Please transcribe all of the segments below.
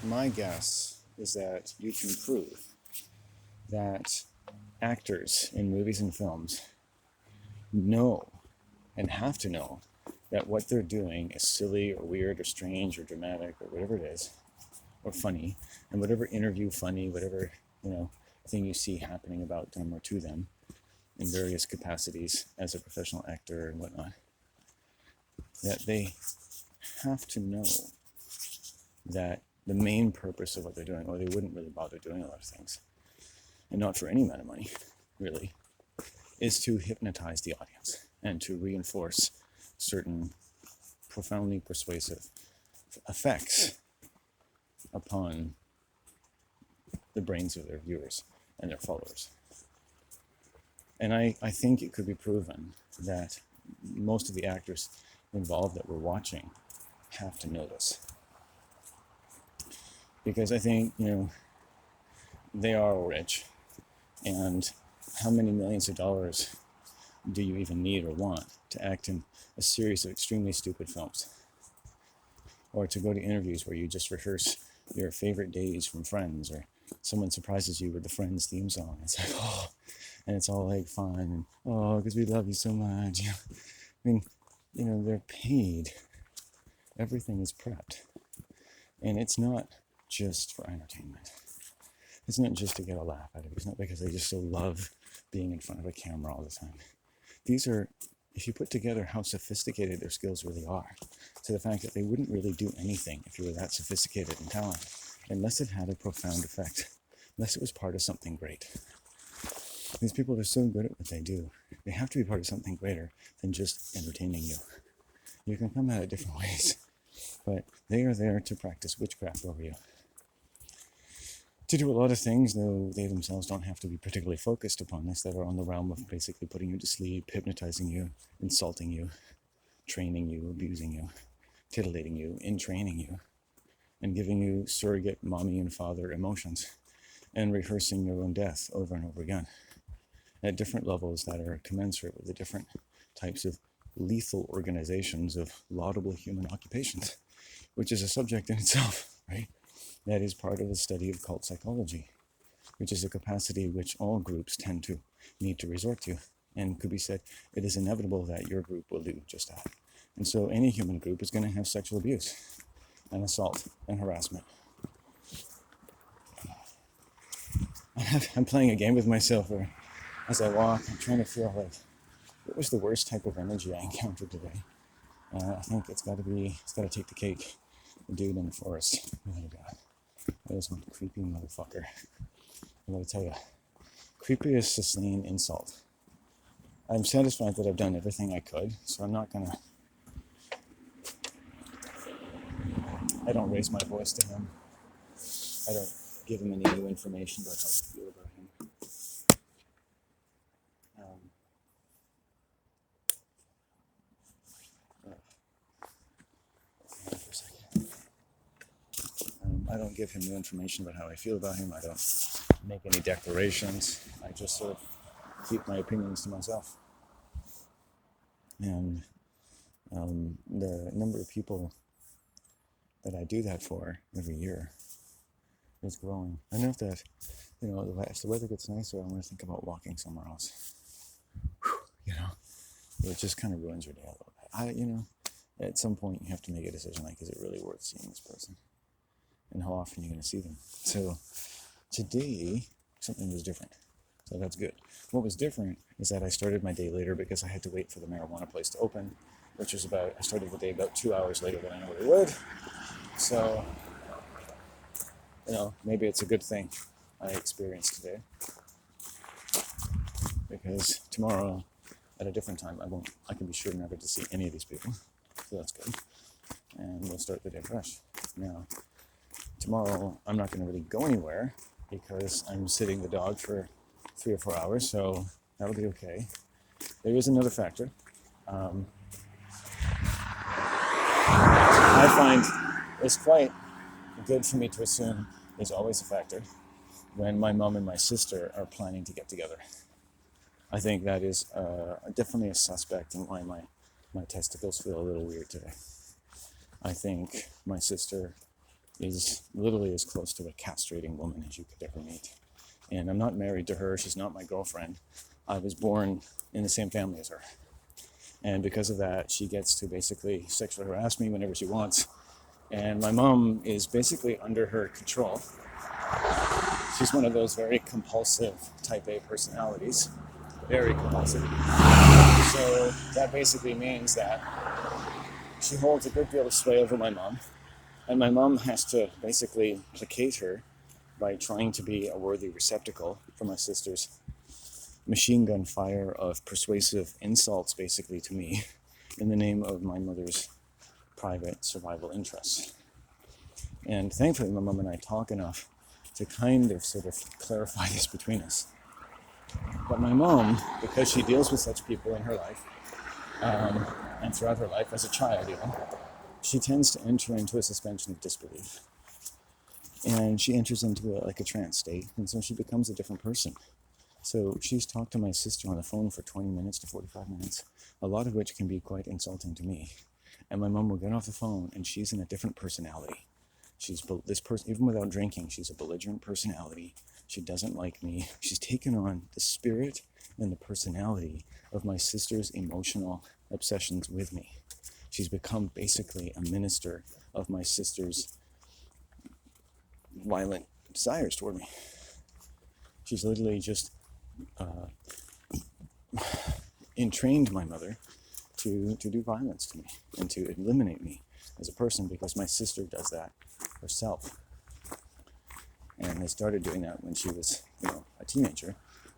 my guess is that you can prove that actors in movies and films know and have to know that what they're doing is silly or weird or strange or dramatic or whatever it is, or funny, and whatever interview funny, whatever, thing you see happening about them or to them in various capacities as a professional actor and whatnot, that they have to know that the main purpose of what they're doing, or they wouldn't really bother doing a lot of things, and not for any amount of money, really, is to hypnotize the audience and to reinforce certain profoundly persuasive effects upon the brains of their viewers and their followers. And I think it could be proven that most of the actors involved that we're watching have to know this. Because I think, they are rich, and how many millions of dollars do you even need or want to act in a series of extremely stupid films? Or to go to interviews where you just rehearse your favorite days from Friends, or someone surprises you with the Friends theme song. It's like, oh, and it's all like fun, and oh, because we love you so much. They're paid. Everything is prepped. And it's not just for entertainment. It's not just to get a laugh out of it. It's not because they just so love being in front of a camera all the time. These are, if you put together how sophisticated their skills really are, to the fact that they wouldn't really do anything if you were that sophisticated and talented, unless it had a profound effect, unless it was part of something great. These people are so good at what they do. They have to be part of something greater than just entertaining you. You can come at it different ways, but they are there to practice witchcraft over you. To do a lot of things, though they themselves don't have to be particularly focused upon this, that are on the realm of basically putting you to sleep, hypnotizing you, insulting you, training you, abusing you, titillating you, entraining you, and giving you surrogate mommy and father emotions, and rehearsing your own death over and over again at different levels that are commensurate with the different types of lethal organizations of laudable human occupations, which is a subject in itself, right? That is part of the study of cult psychology, which is a capacity which all groups tend to need to resort to, and could be said, it is inevitable that your group will do just that. And so any human group is going to have sexual abuse and assault and harassment. I'm playing a game with myself where, as I walk, I'm trying to feel like, what was the worst type of energy I encountered today? I think it's got to take the cake. The dude in the forest. Oh my God. That is one creepy motherfucker. I gotta tell you, creepy is sustained insult. I'm satisfied that I've done everything I could, so I'm not gonna... I don't raise my voice to him. I don't give him any new information about how I feel about him. I don't give him new information about how I feel about him. I don't make any declarations. I just sort of keep my opinions to myself. And the number of people that I do that for every year is growing. I know that, if the weather gets nicer, I'm going to think about walking somewhere else. It just kind of ruins your day a little bit. At some point you have to make a decision, like, is it really worth seeing this person? And how often you're going to see them. So today, something was different. So that's good. What was different is that I started my day later because I had to wait for the marijuana place to open, which was I started the day about 2 hours later than I normally would. So, maybe it's a good thing I experienced today. Because tomorrow, at a different time, I can be sure never to see any of these people. So that's good. And we'll start the day fresh. Now, tomorrow, I'm not going to really go anywhere because I'm sitting the dog for 3 or 4 hours, so that'll be okay. There is another factor. I find it's quite good for me to assume there's always a factor when my mom and my sister are planning to get together. I think that is definitely a suspect in why my testicles feel a little weird today. I think my sister is literally as close to a castrating woman as you could ever meet. And I'm not married to her. She's not my girlfriend. I was born in the same family as her. And because of that, she gets to basically sexually harass me whenever she wants. And my mom is basically under her control. She's one of those very compulsive type A personalities. Very compulsive. So that basically means that she holds a good deal of sway over my mom. And my mom has to basically placate her by trying to be a worthy receptacle for my sister's machine gun fire of persuasive insults basically to me in the name of my mother's private survival interests. And thankfully my mom and I talk enough to kind of sort of clarify this between us. But my mom, because she deals with such people in her life, and throughout her life as a child even, she tends to enter into a suspension of disbelief. And she enters into a trance state, and so she becomes a different person. So she's talked to my sister on the phone for 20 minutes to 45 minutes, a lot of which can be quite insulting to me. And my mom will get off the phone, and she's in a different personality. She's this person, even without drinking, she's a belligerent personality. She doesn't like me. She's taken on the spirit and the personality of my sister's emotional obsessions with me. She's become basically a minister of my sister's violent desires toward me. She's literally just entrained my mother to do violence to me and to eliminate me as a person, because my sister does that herself, and they started doing that when she was a teenager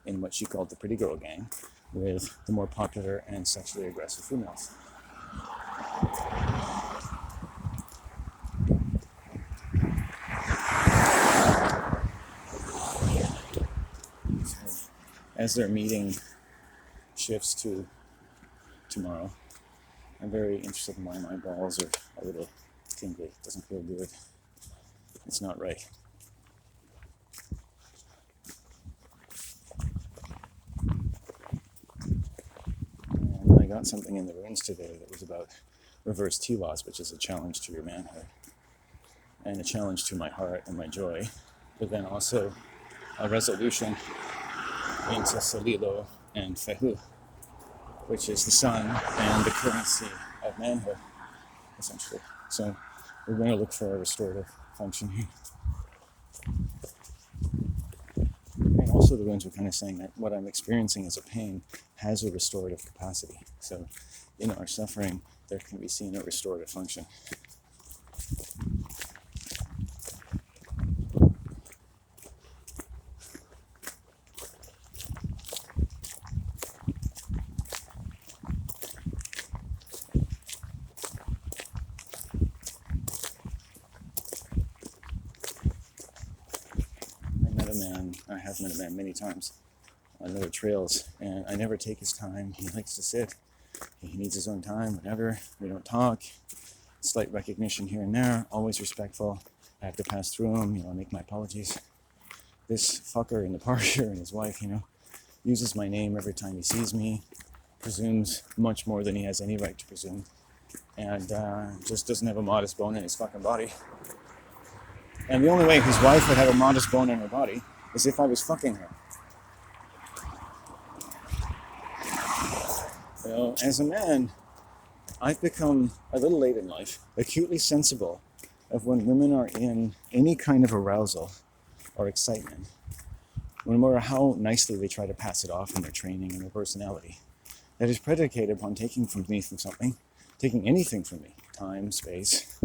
in what she called the pretty girl gang with the more popular and sexually aggressive females. So, as their meeting shifts to tomorrow, I'm very interested in why my balls are a little tingly. It doesn't feel good. It's not right. And I got something in the runes today that was about reverse T-loss, which is a challenge to your manhood and a challenge to my heart and my joy, but then also a resolution into Salilo and Fehu, which is the sun and the currency of manhood, essentially. So we're going to look for a restorative function here. And also the runes were kind of saying that what I'm experiencing as a pain has a restorative capacity. So in our suffering, there can be seen a restorative function. I have met a man many times on other trails, and I never take his time. He likes to sit. He needs his own time, whatever. We don't talk. Slight recognition here and there, always respectful. I have to pass through him, make my apologies. This fucker in the park here and his wife, uses my name every time he sees me, presumes much more than he has any right to presume, and just doesn't have a modest bone in his fucking body. And the only way his wife would have a modest bone in her body is if I was fucking her. As a man, I've become a little late in life acutely sensible of when women are in any kind of arousal or excitement, no matter how nicely they try to pass it off in their training and their personality, that is predicated upon taking anything from me, time, space,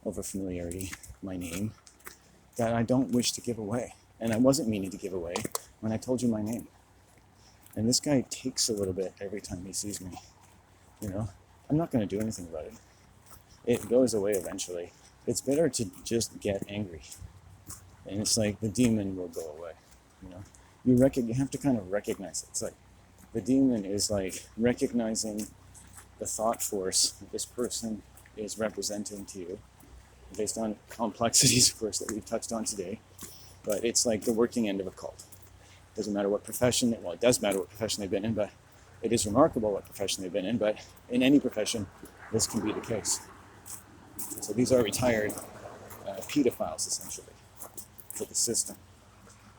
over familiarity, my name, that I don't wish to give away. And I wasn't meaning to give away when I told you my name. And this guy takes a little bit every time he sees me. I'm not going to do anything about it. It goes away eventually. It's better to just get angry. And it's like the demon will go away. You have to kind of recognize it. It's like the demon is like recognizing the thought force that this person is representing to you based on complexities, of course, that we've touched on today. But it's like the working end of a cult. Doesn't matter what profession, it does matter what profession they've been in, but it is remarkable what profession they've been in, but in any profession, this can be the case. So these are retired pedophiles, essentially, for the system.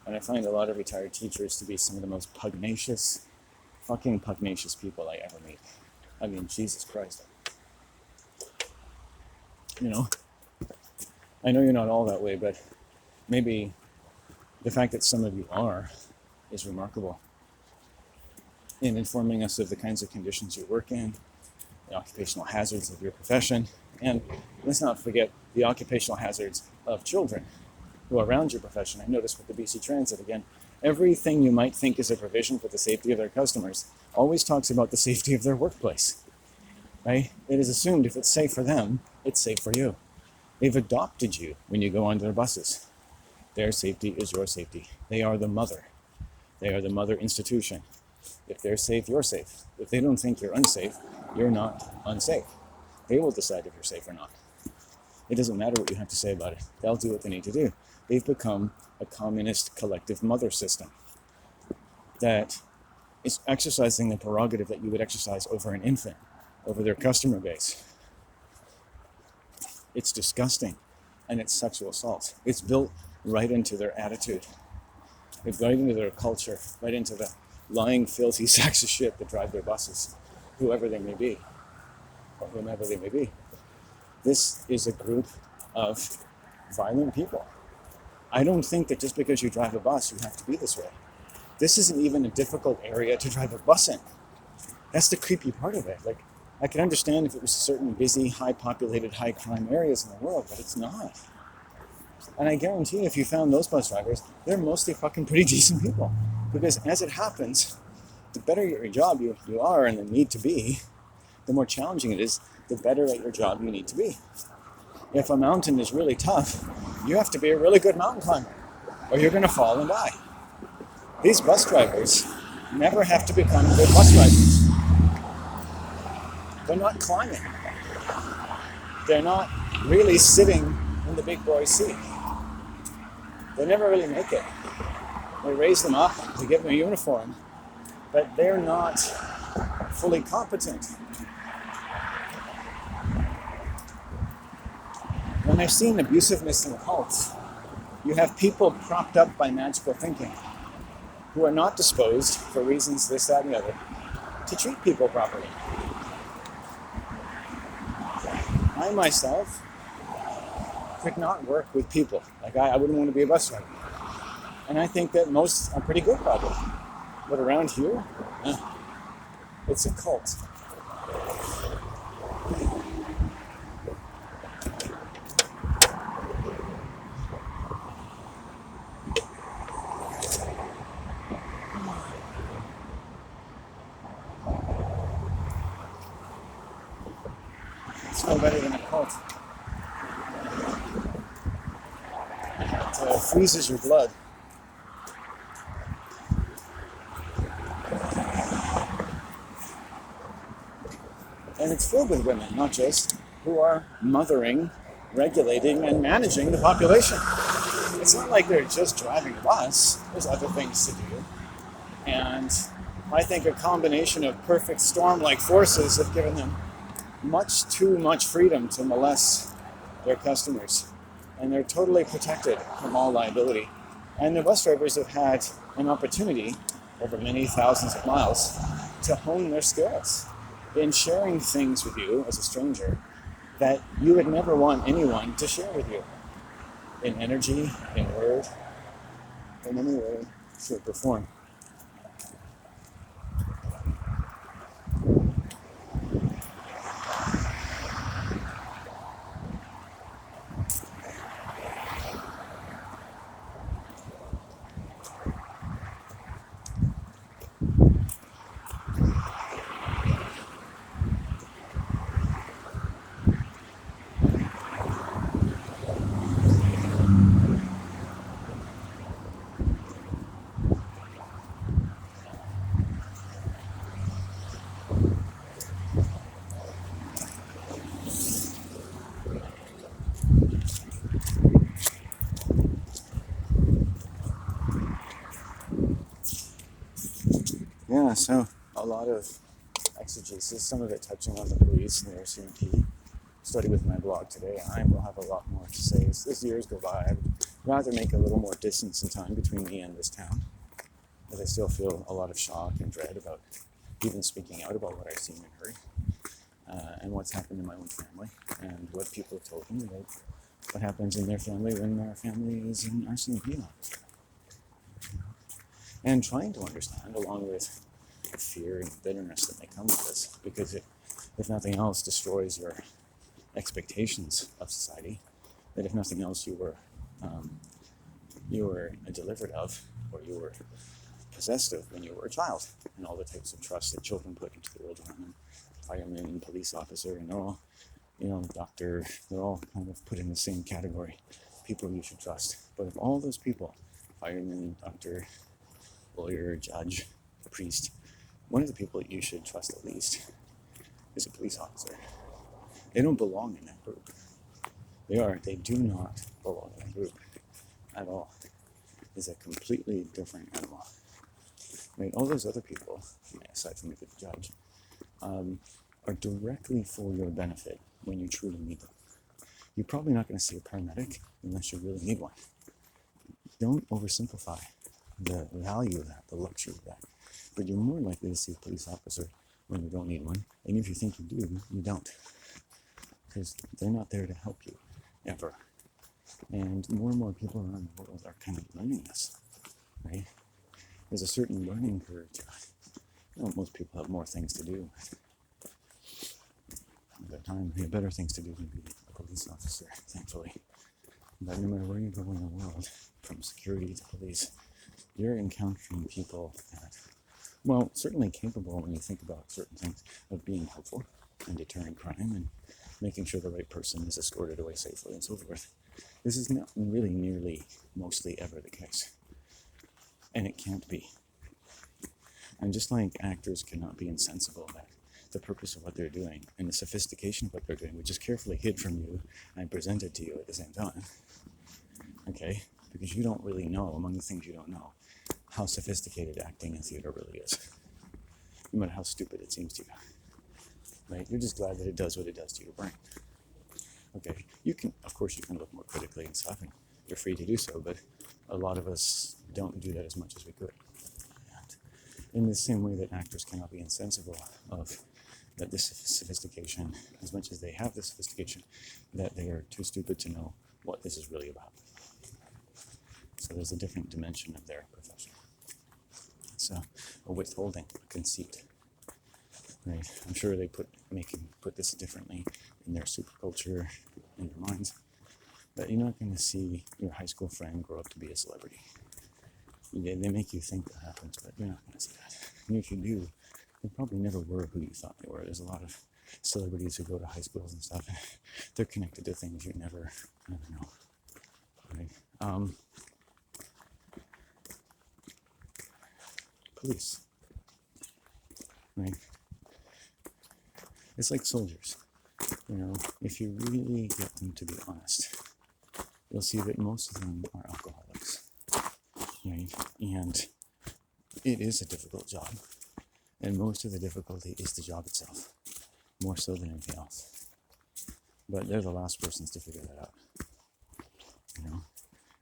And I find a lot of retired teachers to be some of the most fucking pugnacious people I ever meet. I mean, Jesus Christ. You know, I know you're not all that way, but maybe the fact that some of you are is remarkable in informing us of the kinds of conditions you work in, the occupational hazards of your profession, and let's not forget the occupational hazards of children who are around your profession. I noticed with the BC Transit again, everything you might think is a provision for the safety of their customers always talks about the safety of their workplace, right? It is assumed if it's safe for them, it's safe for you. They've adopted you when you go onto their buses. Their safety is your safety. They are the mother. They are the mother institution. If they're safe, you're safe. If they don't think you're unsafe, you're not unsafe. They will decide if you're safe or not. It doesn't matter what you have to say about it. They'll do what they need to do. They've become a communist collective mother system that is exercising the prerogative that you would exercise over an infant, over their customer base. It's disgusting, and it's sexual assault. It's built right into their attitude. It's right into their culture, right into the lying, filthy sacks of shit that drive their buses, whoever they may be, or whomever they may be. This is a group of violent people. I don't think that just because you drive a bus, you have to be this way. This isn't even a difficult area to drive a bus in. That's the creepy part of it. Like, I could understand if it was certain busy, high-populated, high-crime areas in the world, but it's not. And I guarantee if you found those bus drivers, they're mostly fucking pretty decent people. Because as it happens, the better at your job you are and the need to be, the more challenging it is, the better at your job you need to be. If a mountain is really tough, you have to be a really good mountain climber, or you're going to fall and die. These bus drivers never have to become good bus drivers. They're not climbing. They're not really sitting in the big boy seat. They never really make it. They raise them up, they give them a uniform, but they're not fully competent. When I've seen abusiveness in cults, you have people propped up by magical thinking who are not disposed, for reasons this, that, and the other, to treat people properly. I myself could not work with people. Like, I wouldn't want to be a bus driver. And I think that most are pretty good probably. But around here, it's a cult. It's no better than a cult. It freezes your blood. And it's filled with women, not just, who are mothering, regulating, and managing the population. It's not like they're just driving a bus. There's other things to do. And I think a combination of perfect storm-like forces have given them much too much freedom to molest their customers. And they're totally protected from all liability. And the bus drivers have had an opportunity over many thousands of miles to hone their skills in sharing things with you as a stranger that you would never want anyone to share with you. In energy, in word, in any way, shape, or form. Yeah, so a lot of exegesis, some of it touching on the police and the RCMP, study with my blog today. I will have a lot more to say as years go by. I'd rather make a little more distance in time between me and this town, but I still feel a lot of shock and dread about even speaking out about what I've seen and heard, and what's happened in my own family, and what people have told me about what happens in their family when our family is an arson and penal. And trying to understand, along with the fear and bitterness that may come with this, because it, if nothing else, destroys your expectations of society, that if nothing else you were delivered of, or you were possessed of when you were a child, and all the types of trust that children put into the world around them, fireman and police officer, and they're all, doctor, they're all kind of put in the same category, people you should trust. But of all those people, fireman, doctor, lawyer, judge, priest, one of the people that you should trust at least is a police officer. They don't belong in that group. They do not belong in that group at all. It's a completely different animal. Right? All those other people, aside from a good judge, are directly for your benefit when you truly need them. You're probably not going to see a paramedic unless you really need one. Don't oversimplify the value of that, the luxury of that. But you're more likely to see a police officer when you don't need one. And if you think you do, you don't. Because they're not there to help you, ever. And more people around the world are kind of learning this, right? There's a certain learning curve to it. Most people have more things to do. At their time, they have better things to do than be a police officer, thankfully. But no matter where you go in the world, from security to police, you're encountering people that, certainly capable when you think about certain things, of being helpful and deterring crime and making sure the right person is escorted away safely and so forth. This is not really nearly mostly ever the case. And it can't be. And just like actors cannot be insensible about the purpose of what they're doing and the sophistication of what they're doing, which is carefully hid from you and presented to you at the same time, okay? Because you don't really know, among the things you don't know, how sophisticated acting and theater really is, no matter how stupid it seems to you, right? You're just glad that it does what it does to your brain. Okay, of course you can look more critically and stuff, and you're free to do so, but a lot of us don't do that as much as we could. And in the same way that actors cannot be insensible of that this sophistication, as much as they have the sophistication, that they are too stupid to know what this is really about. So there's a different dimension of their profession. It's a withholding, a conceit. Right? I'm sure they put this differently in their superculture, in their minds. But you're not going to see your high school friend grow up to be a celebrity. They make you think that happens, but you're not going to see that. And if you do, they probably never were who you thought they were. There's a lot of celebrities who go to high schools and stuff, and they're connected to things you never know. Right? Police. Right? It's like soldiers. If you really get them to be honest, you'll see that most of them are alcoholics. Right? And it is a difficult job. And most of the difficulty is the job itself, more so than anything else. But they're the last persons to figure that out.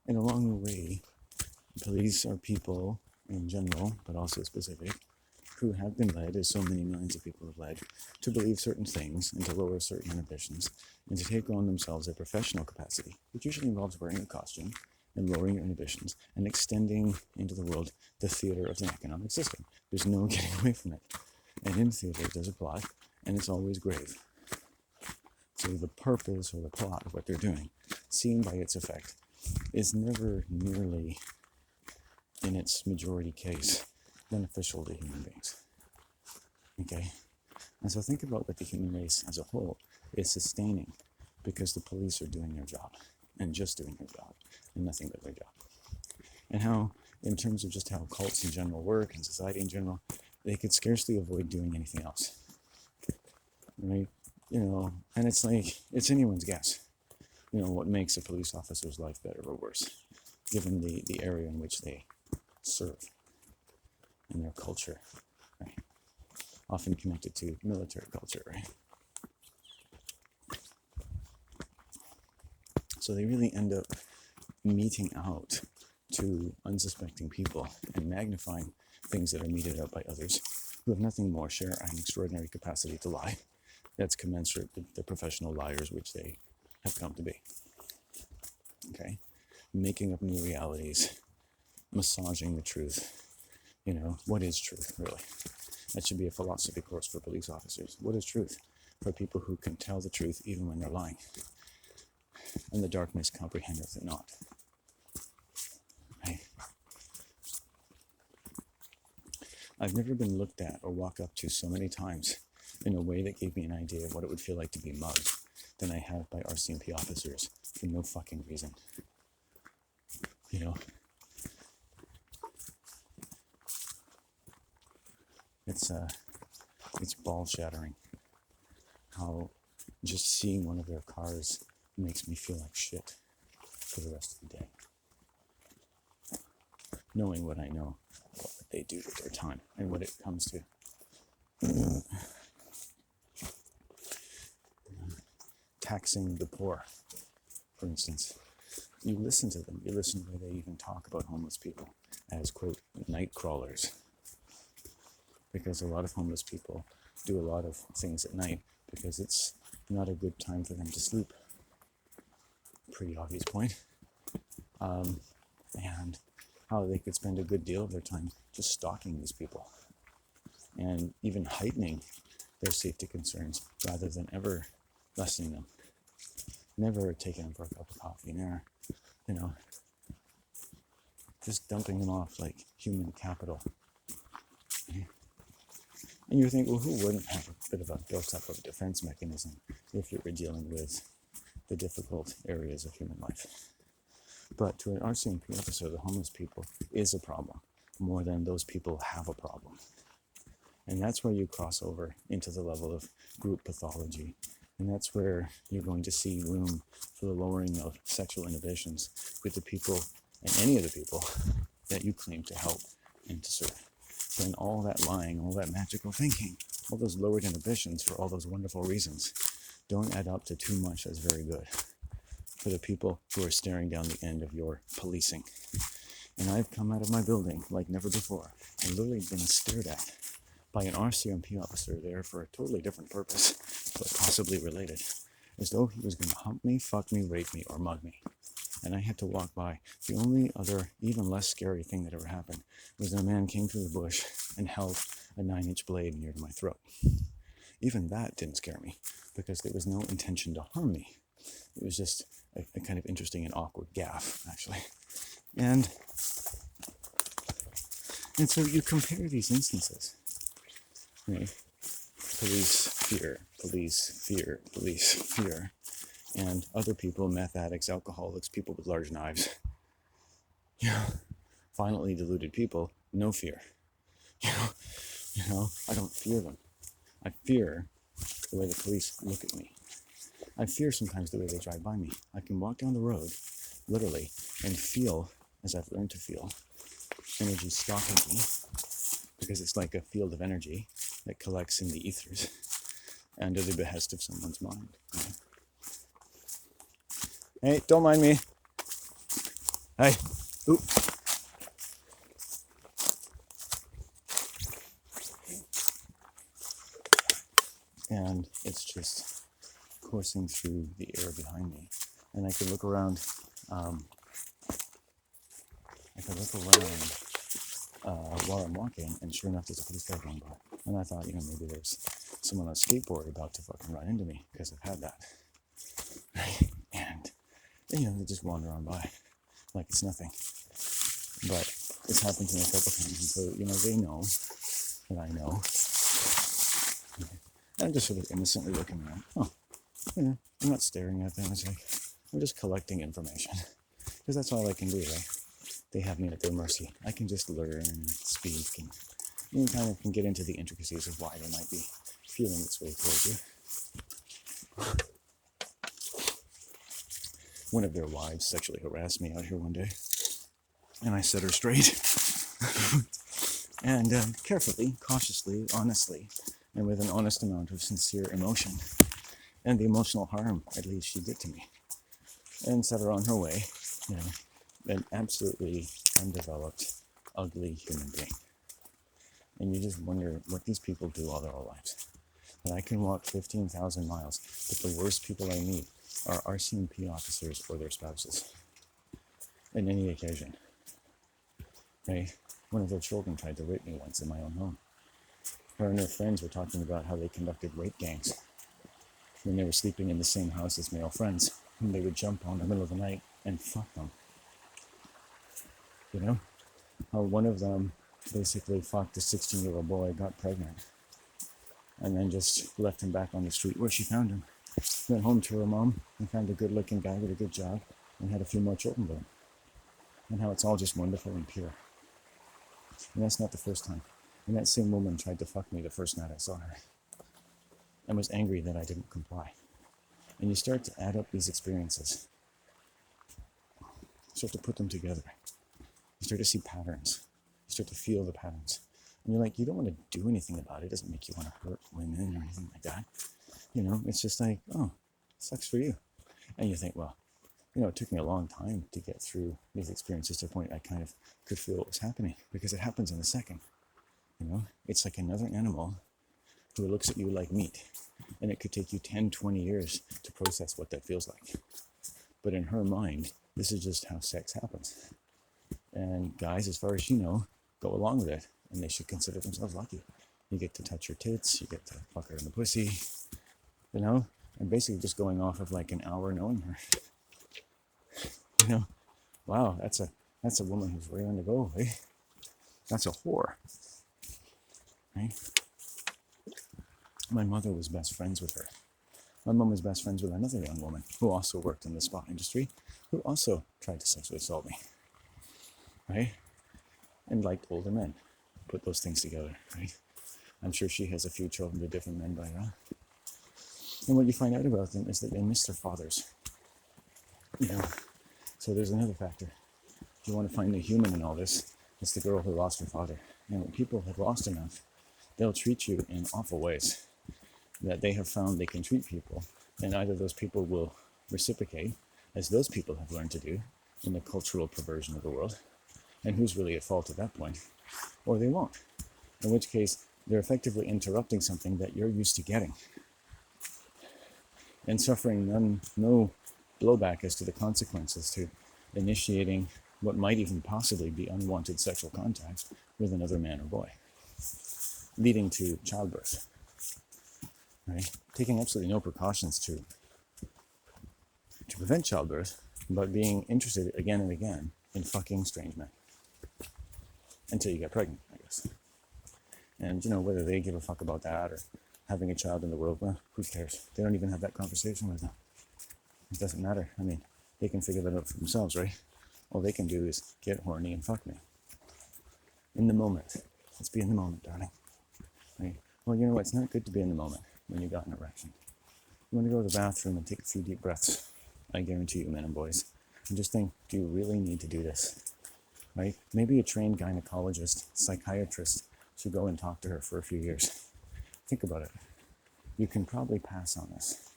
And along the way, police are people in general, but also specific, who have been led, as so many millions of people have led, to believe certain things and to lower certain inhibitions and to take on themselves a professional capacity, which usually involves wearing a costume and lowering your inhibitions and extending into the world the theater of the economic system. There's no getting away from it. And in theater, there's a plot, and it's always grave. So the purpose or the plot of what they're doing, seen by its effect, is never nearly, in its majority case, beneficial to human beings. Okay? And so think about what the human race as a whole is sustaining because the police are doing their job and just doing their job and nothing but their job. And how, in terms of just how cults in general work and society in general, they could scarcely avoid doing anything else. Right? And it's like, it's anyone's guess, what makes a police officer's life better or worse, given the area in which they serve and their culture, right? Often connected to military culture, right? So they really end up meting out to unsuspecting people and magnifying things that are meted out by others who have nothing more, share an extraordinary capacity to lie that's commensurate with the professional liars which they have come to be. Okay? Making up new realities, massaging the truth. You know, what is truth, really? That should be a philosophy course for police officers. What is truth? For people who can tell the truth even when they're lying. And the darkness comprehendeth it not. Right? I've never been looked at or walked up to so many times in a way that gave me an idea of what it would feel like to be mugged than I have by RCMP officers for no fucking reason. You know? It's ball-shattering how just seeing one of their cars makes me feel like shit for the rest of the day. Knowing what I know, what they do with their time, and what it comes to. Taxing the poor, for instance. You listen to them. You listen to the way they even talk about homeless people as, quote, night crawlers. Because a lot of homeless people do a lot of things at night because it's not a good time for them to sleep. Pretty obvious point. And how they could spend a good deal of their time just stalking these people and even heightening their safety concerns rather than ever lessening them. Never taking them for a cup of coffee, never, you know, just dumping them off like human capital. And you think, well, who wouldn't have a bit of a built-up of a defense mechanism if you were dealing with the difficult areas of human life? But to an RCMP officer, the homeless people is a problem more than those people have a problem. And that's where you cross over into the level of group pathology. And that's where you're going to see room for the lowering of sexual inhibitions with the people and any of the people that you claim to help and to serve. Then all that lying, all that magical thinking, all those lowered inhibitions for all those wonderful reasons don't add up to too much that's very good for the people who are staring down the end of your policing. And I've come out of my building like never before and literally been stared at by an RCMP officer there for a totally different purpose, but possibly related, as though he was going to hump me, fuck me, rape me, or mug me. And I had to walk by. The only other, even less scary thing that ever happened was that a man came through the bush and held a 9-inch blade near to my throat. Even that didn't scare me, because there was no intention to harm me. It was just a kind of interesting and awkward gaffe, actually. And so you compare these instances. Right? Police fear, police fear, police fear. And other people, meth addicts, alcoholics, people with large knives, violently deluded people, no fear. You know, I don't fear them. I fear the way the police look at me. I fear sometimes the way they drive by me. I can walk down the road, literally, and feel, as I've learned to feel, energy stalking me, because it's like a field of energy that collects in the ethers under the behest of someone's mind. Right? Hey, don't mind me. Hey. Oop. And it's just coursing through the air behind me. And I could look around. While I'm walking, and sure enough, there's a police car going by. And I thought, maybe there's someone on a skateboard about to fucking run into me, because I've had that. And they just wander on by like it's nothing. But it's happened to me a couple times, and so, they know that I know. And I'm just sort of innocently looking around. I'm not staring at them. It's like, I'm just collecting information. Because that's all I can do, right? They have me at their mercy. I can just learn and speak, and you kind of can get into the intricacies of why they might be feeling this way towards you. One of their wives sexually harassed me out here one day, and I set her straight. And carefully, cautiously, honestly, and with an honest amount of sincere emotion, and the emotional harm, at least, she did to me. and set her on her way, you know, an absolutely undeveloped, ugly human being. And you just wonder what these people do all their whole lives. And I can walk 15,000 miles, but the worst people I meet are RCMP officers or their spouses. On any occasion. Right? One of their children tried to rape me once in my own home. Her and her friends were talking about how they conducted rape gangs when they were sleeping in the same house as male friends. And they would jump on in the middle of the night and fuck them. You know? How one of them basically fucked a 16-year-old boy, got pregnant, and then just left him back on the street where she found him. Went home to her mom and found a good-looking guy with a good job and had a few more children with him. And how it's all just wonderful and pure. And that's not the first time. And that same woman tried to fuck me the first night I saw her and was angry that I didn't comply. And you start to add up these experiences. You start to put them together. You start to see patterns. You start to feel the patterns. And you're like, you don't want to do anything about it. It doesn't make you want to hurt women or anything like that. You know, it's just like, oh, sucks for you. And you think, well, you know, it took me a long time to get through these experiences to the point I kind of could feel what was happening, because it happens in a second. You know, it's like another animal who looks at you like meat, and it could take you 10, 20 years to process what that feels like. But in her mind, this is just how sex happens. And guys, as far as you know, go along with it, and they should consider themselves lucky. You get to touch her tits, you get to fuck her in the pussy, you know, and basically just going off of like an hour knowing her. You know, wow, that's a woman who's ready to go, eh? That's a whore, right? My mother was best friends with her. My mom was best friends with another young woman who also worked in the spa industry, who also tried to sexually assault me, right? And liked older men. Put those things together, right? I'm sure she has a few children with different men by now. And what you find out about them is that they miss their fathers. You know, so there's another factor. If you want to find the human in all this, it's the girl who lost her father. And when people have lost enough, they'll treat you in awful ways that they have found they can treat people. And either those people will reciprocate, as those people have learned to do in the cultural perversion of the world, and who's really at fault at that point, or they won't. In which case, they're effectively interrupting something that you're used to getting and suffering no blowback as to the consequences to initiating what might even possibly be unwanted sexual contact with another man or boy, leading to childbirth, right? Taking absolutely no precautions to prevent childbirth, but being interested again and again in fucking strange men until you get pregnant, I guess. And, you know, whether they give a fuck about that or having a child in the world, well, who cares? They don't even have that conversation with them. It doesn't matter. I mean, they can figure that out for themselves, right? All they can do is get horny and fuck me. In the moment. Let's be in the moment, darling. Right? Well, you know what? It's not good to be in the moment when you got an erection. You want to go to the bathroom and take a few deep breaths. I guarantee you, men and boys. And just think, do you really need to do this? Right? Maybe a trained gynecologist, psychiatrist should go and talk to her for a few years. Think about it. You can probably pass on this.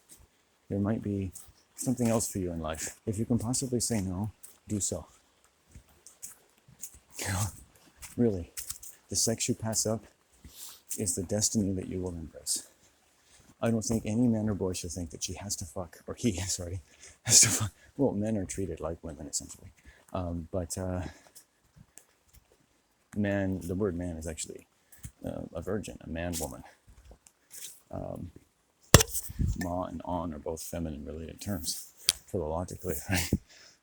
There might be something else for you in life. If you can possibly say no, do so. You know, really, the sex you pass up is the destiny that you will embrace. I don't think any man or boy should think that she has to fuck, or he, sorry, has to fuck. Well, men are treated like women, essentially. But man, the word man is actually a virgin, a man-woman. Ma and on are both feminine related terms, philologically, right?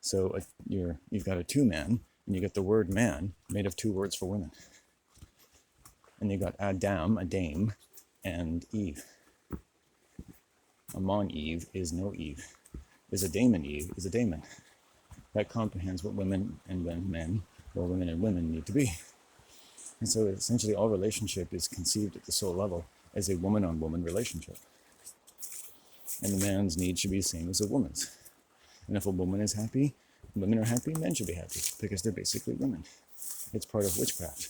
So if you've got a two-man, and you get the word man made of two words for women. And you got Adam, a dame, and Eve. A mon-Eve is no Eve. Is a daemon Eve is a daemon. That comprehends what women and men, or women and women need to be. And so essentially all relationship is conceived at the soul level as a woman-on-woman relationship. And the man's need should be the same as a woman's. And if a woman is happy, women are happy, men should be happy, because they're basically women. It's part of witchcraft.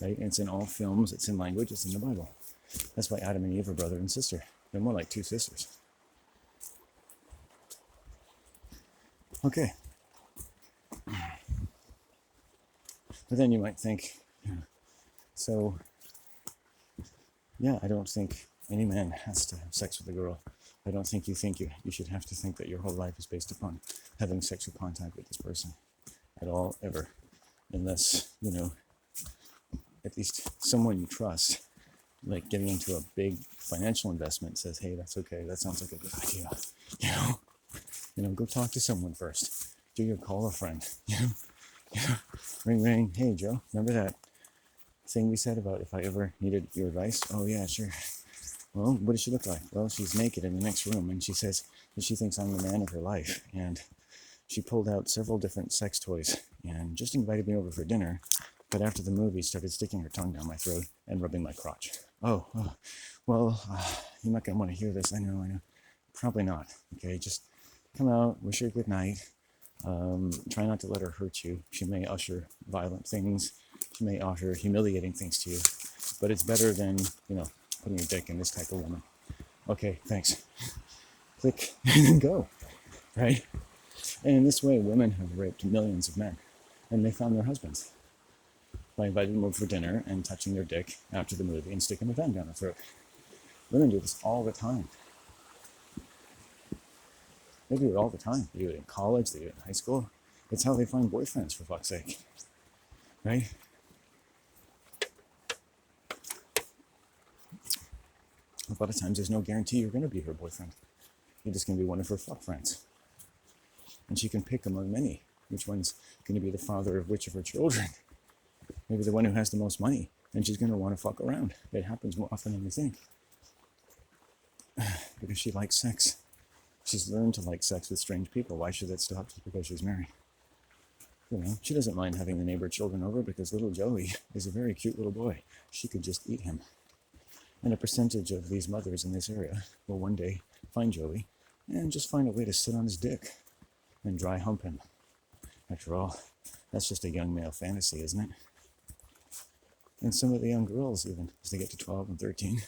Right? It's in all films, it's in language, it's in the Bible. That's why Adam and Eve are brother and sister. They're more like two sisters. Okay. But then you might think, so, yeah, I don't think any man has to have sex with a girl. I don't think you should have to think that your whole life is based upon having sexual contact with this person at all, ever. Unless, at least someone you trust, like getting into a big financial investment, says, hey, that's okay, that sounds like a good idea. Go talk to someone first. Do your call a friend. Ring, ring. Hey, Joe, remember that thing we said about if I ever needed your advice? Oh, yeah, sure. Well, what does she look like? Well, she's naked in the next room, and she says that she thinks I'm the man of her life. And she pulled out several different sex toys and just invited me over for dinner. But after the movie, started sticking her tongue down my throat and rubbing my crotch. Well, you're not going to want to hear this. I know. Probably not. Okay, just come out, wish her good night. Try not to let her hurt you. She may usher violent things. She may usher humiliating things to you. But it's better than, putting your dick in this type of woman. Okay, thanks. Click, and then go. Right? And in this way, women have raped millions of men. And they found their husbands by inviting them over for dinner and touching their dick after the movie and sticking a tongue down their throat. Women do this all the time. They do it all the time. They do it in college, they do it in high school. It's how they find boyfriends, for fuck's sake. Right? A lot of times there's no guarantee you're going to be her boyfriend. You're just going to be one of her fuck friends. And she can pick among many which one's going to be the father of which of her children. Maybe the one who has the most money, and she's going to want to fuck around. It happens more often than you think. Because she likes sex. She's learned to like sex with strange people. Why should that stop just because she's married? She doesn't mind having the neighbor children over because little Joey is a very cute little boy. She could just eat him. And a percentage of these mothers in this area will one day find Joey and just find a way to sit on his dick and dry hump him. After all, that's just a young male fantasy, isn't it? And some of the young girls, even as they get to 12 and 13,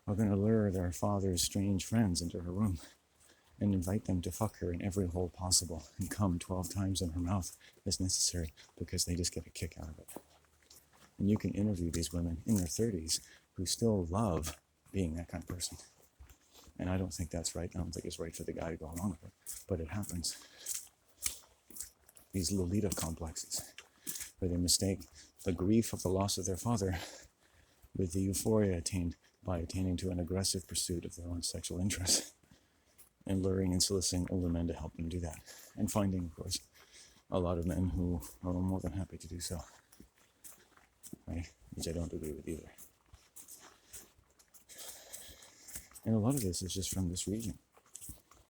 are going to lure their father's strange friends into her room and invite them to fuck her in every hole possible and come 12 times in her mouth as necessary because they just get a kick out of it. And you can interview these women in their 30s who still love being that kind of person. And I don't think that's right. I don't think it's right for the guy to go along with it. But it happens. These Lolita complexes, where they mistake the grief of the loss of their father with the euphoria attained by attaining to an aggressive pursuit of their own sexual interests, and luring and soliciting older men to help them do that, and finding, of course, a lot of men who are more than happy to do so, right? Which I don't agree with either. And a lot of this is just from this region.